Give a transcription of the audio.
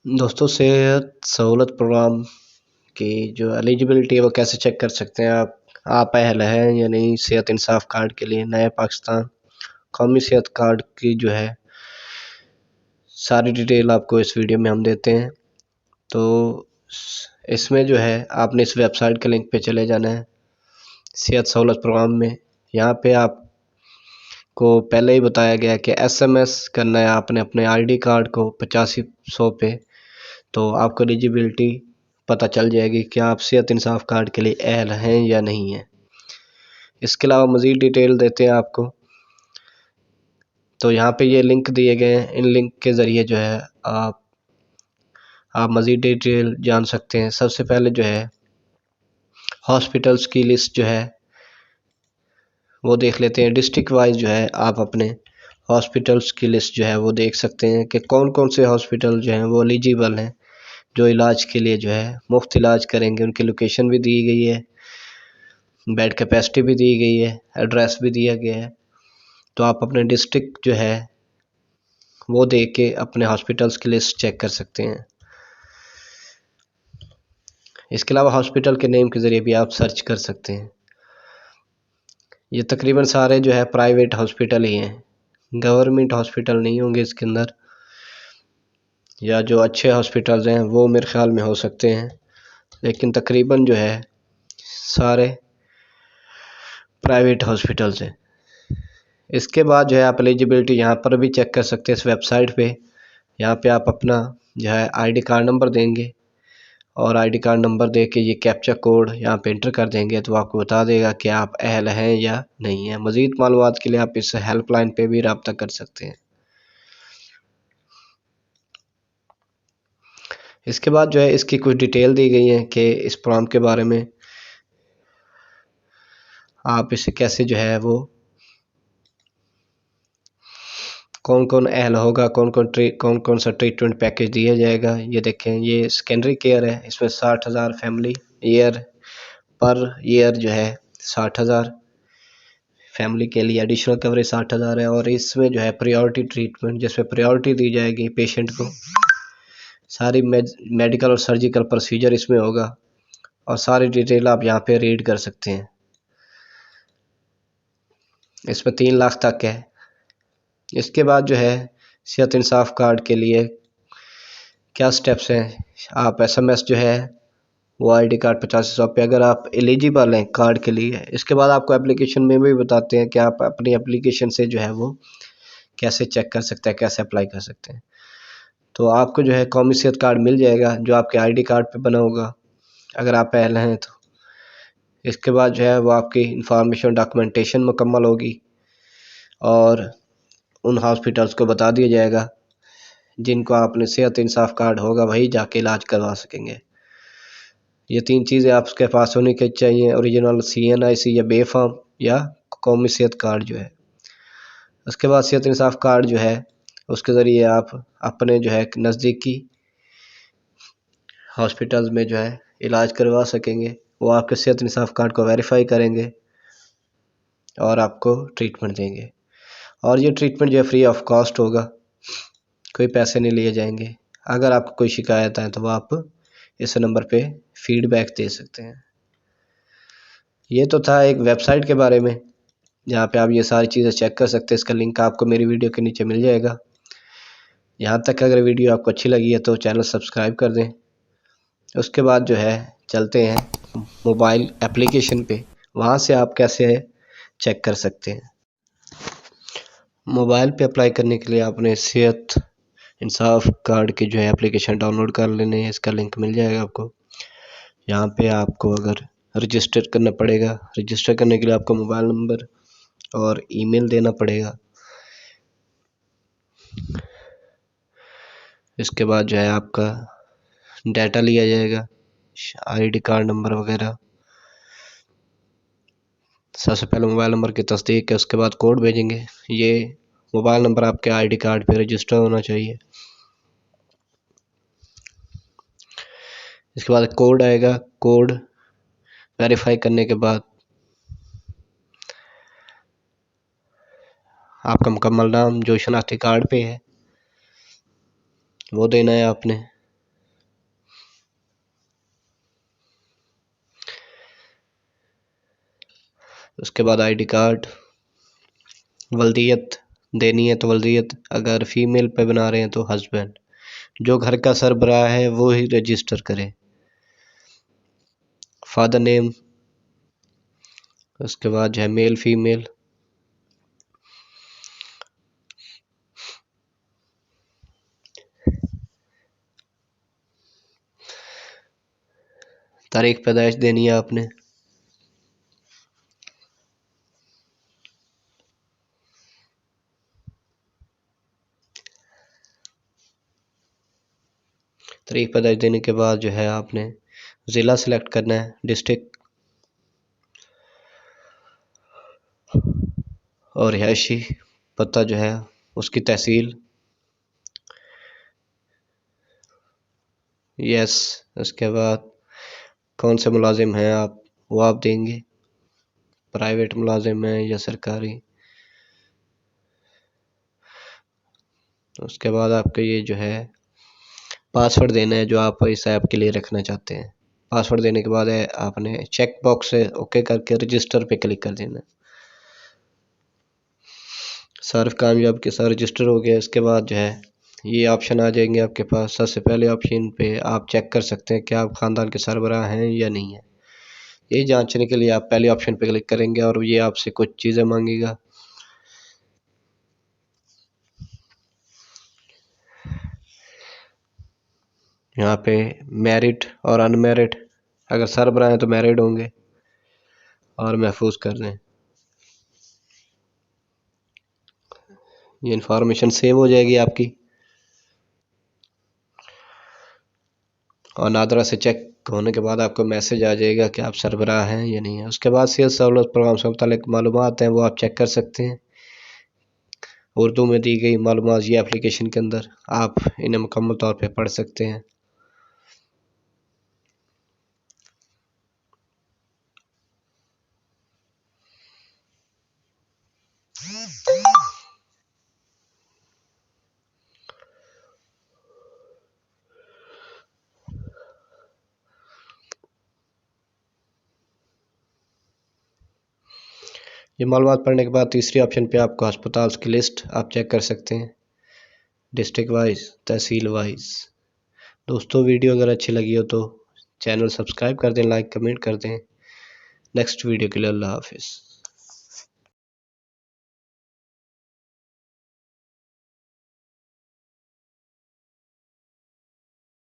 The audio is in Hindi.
दोस्तों, सेहत सहूलत प्रोग्राम की जो एलिजिबिलिटी है वो कैसे चेक कर सकते हैं आप अहल हैं या नहीं सेहत इंसाफ कार्ड के लिए। नया पाकिस्तान कौमी सेहत कार्ड की जो है सारी डिटेल आपको इस वीडियो में हम देते हैं। तो इसमें जो है आपने इस वेबसाइट के लिंक पे चले जाना है सेहत सहूलत प्रोग्राम में। यहाँ पे आपको पहले ही बताया गया है कि SMS करना है आपने अपने ID कार्ड को 8500 पे, तो आपको एलिजिबिलिटी पता चल जाएगी कि आप सेहत इंसाफ कार्ड के लिए अहल हैं या नहीं हैं। इसके अलावा मज़ीद डिटेल देते हैं आपको। तो यहाँ पे ये लिंक दिए गए हैं, इन लिंक के ज़रिए जो है आप मज़ीद डिटेल जान सकते हैं। सबसे पहले जो है हॉस्पिटल्स की लिस्ट जो है वो देख लेते हैं। डिस्ट्रिक्ट वाइज जो है आप अपने हॉस्पिटल्स की लिस्ट जो है वो देख सकते हैं कि कौन कौन से हॉस्पिटल जो हैं वो एलिजिबल हैं, जो इलाज के लिए जो है मुफ्त इलाज करेंगे। उनकी लोकेशन भी दी गई है, बेड कैपेसिटी भी दी गई है, एड्रेस भी दिया गया है। तो आप अपने डिस्ट्रिक्ट जो है वो देख के अपने हॉस्पिटल्स की लिस्ट चेक कर सकते हैं। इसके अलावा हॉस्पिटल के नेम के ज़रिए भी आप सर्च कर सकते हैं। ये तकरीबन सारे जो है प्राइवेट हॉस्पिटल ही हैं, गवर्नमेंट हॉस्पिटल नहीं होंगे इसके अंदर, या जो अच्छे हॉस्पिटल्स हैं वो मेरे ख्याल में हो सकते हैं, लेकिन तकरीबन जो है सारे प्राइवेट हॉस्पिटल्स हैं। इसके बाद जो है आप एलिजिबिलिटी यहाँ पर भी चेक कर सकते हैं इस वेबसाइट पे। यहाँ पे आप अपना जो है ID कार्ड नंबर देंगे और ID कार्ड नंबर दे के ये कैप्चा कोड यहाँ पे इंटर कर देंगे तो आपको बता देगा कि आप अहल हैं या नहीं हैं। मज़ीद मालूमात के लिए आप इस हेल्पलाइन पे भी रब्ता कर सकते हैं। इसके बाद जो है इसकी कुछ डिटेल दी गई है कि इस प्रोग्राम के बारे में, आप इसे कैसे जो है वो कौन कौन अहल होगा, कौन कौन सा ट्रीटमेंट पैकेज दिया जाएगा। ये देखें, ये सेकेंडरी केयर है, इसमें 60,000 फैमिली ईयर पर ईयर जो है 60,000 फैमिली के लिए एडिशनल कवरेज 60,000 है। और इसमें जो है प्रायोरिटी ट्रीटमेंट जिसमें प्रायोरिटी दी जाएगी पेशेंट को, सारी मेडिकल और सर्जिकल प्रोसीजर इसमें होगा और सारी डिटेल आप यहाँ पे रीड कर सकते हैं। इसमें 3 लाख तक है। इसके बाद जो है सेहत इंसाफ कार्ड के लिए क्या स्टेप्स हैं, आप SMS जो है वो ID कार्ड 8500 पे अगर आप एलिजिबल हैं कार्ड के लिए। इसके बाद आपको एप्लीकेशन में भी बताते हैं कि आप अपनी एप्लीकेशन से जो है वो कैसे चेक कर सकते हैं, कैसे अप्लाई कर सकते हैं। तो आपको जो है कौमी सेहत कार्ड मिल जाएगा जो आपके ID कार्ड पे बना होगा अगर आप अहल हैं तो। इसके बाद जो है वो आपकी इंफॉर्मेशन डॉक्यूमेंटेशन मुकम्मल होगी और उन हॉस्पिटल्स को बता दिया जाएगा जिनको आपने सेहत इंसाफ कार्ड होगा वही जाके इलाज करवा सकेंगे। ये 3 चीज़ें आपके पास होनी के चाहिए, ओरिजिनल CNIC या बेफाम या कौमी सेहत कार्ड जो है। उसके बाद सेहत इंसाफ कार्ड जो है उसके ज़रिए आप अपने जो है नज़दीकी हॉस्पिटल्स में जो है इलाज करवा सकेंगे। वो आपके सेहत इंसाफ कार्ड को वेरीफाई करेंगे और आपको ट्रीटमेंट देंगे। और ये ट्रीटमेंट जो है फ्री ऑफ कॉस्ट होगा, कोई पैसे नहीं लिए जाएंगे। अगर आपको कोई शिकायत है तो आप इस नंबर पे फीडबैक दे सकते हैं। ये तो था एक वेबसाइट के बारे में जहाँ पे आप ये सारी चीज़ें चेक कर सकते हैं। इसका लिंक आपको मेरी वीडियो के नीचे मिल जाएगा। यहाँ तक अगर वीडियो आपको अच्छी लगी है तो चैनल सब्सक्राइब कर दें। उसके बाद जो है चलते हैं मोबाइल एप्लीकेशन पे, वहाँ से आप कैसे चेक कर सकते हैं। मोबाइल पे अप्लाई करने के लिए आपने सेहत इंसाफ कार्ड की जो है एप्लीकेशन डाउनलोड कर लेने हैं। इसका लिंक मिल जाएगा आपको। यहाँ पे आपको अगर रजिस्टर करना पड़ेगा, रजिस्टर करने के लिए आपको मोबाइल नंबर और ईमेल देना पड़ेगा। इसके बाद जो है आपका डाटा लिया जाएगा, ID कार्ड नंबर वगैरह। सबसे पहले मोबाइल नंबर की तस्दीक है, उसके बाद कोड भेजेंगे। ये मोबाइल नंबर आपके ID कार्ड पे रजिस्टर होना चाहिए। इसके बाद कोड आएगा, कोड वेरीफाई करने के बाद आपका मुकम्मल नाम जो शनाख्ती कार्ड पे है वो देना है आपने। उसके बाद आईडी कार्ड, वल्दियत देनी है तो वल्दियत, अगर फीमेल पे बना रहे हैं तो हस्बैंड, जो घर का सरबराह है वो ही रजिस्टर करे। फादर नेम, उसके बाद जो है मेल फीमेल, तारीख पैदाइश देनी है आपने, तारीख पैदाइश देने के बाद जो है आपने ज़िला सेलेक्ट करना है, डिस्ट्रिक्ट, और रिहायशी पता जो है उसकी तहसील, यस। उसके बाद कौन से मुलाजिम हैं आप, वो आप देंगे, प्राइवेट मुलाजिम हैं या सरकारी। उसके बाद आपका ये जो है पासवर्ड देना है जो आप इस ऐप के लिए रखना चाहते हैं। पासवर्ड देने के बाद है आपने चेक बॉक्स से ओके करके रजिस्टर पे क्लिक कर देना। सर्फ कामयाब के साथ रजिस्टर हो गया। इसके बाद जो है ये ऑप्शन आ जाएंगे आपके पास। सबसे पहले ऑप्शन पे आप चेक कर सकते हैं कि आप ख़ानदान के सरबराह हैं या नहीं है। ये जांचने के लिए आप पहले ऑप्शन पे क्लिक करेंगे और ये आपसे कुछ चीज़ें मांगेगा। यहाँ पे मैरिड और अनमैरिड, अगर सरबराह हैं तो मैरिड होंगे और महफूज कर दें। ये इन्फॉर्मेशन सेव हो जाएगी आपकी और नादरा से चेक होने के बाद आपको मैसेज आ जाएगा कि आप सरबराह हैं या नहीं है। उसके बाद सेहत सहूलत प्रोग्राम से मुतालिक मालूमात हैं वो आप चेक कर सकते हैं। उर्दू में दी गई मालूमात ये एप्लीकेशन के अंदर आप इन्हें मुकम्मल तौर पे पढ़ सकते हैं। ये मालूमात पढ़ने के बाद तीसरी ऑप्शन पे आपको अस्पताल की लिस्ट आप चेक कर सकते हैं, डिस्ट्रिक्ट वाइज, तहसील वाइज। दोस्तों वीडियो अगर अच्छी लगी हो तो चैनल सब्सक्राइब कर दें, लाइक कमेंट कर दें। नेक्स्ट वीडियो के लिए अल्लाह हाफिज़।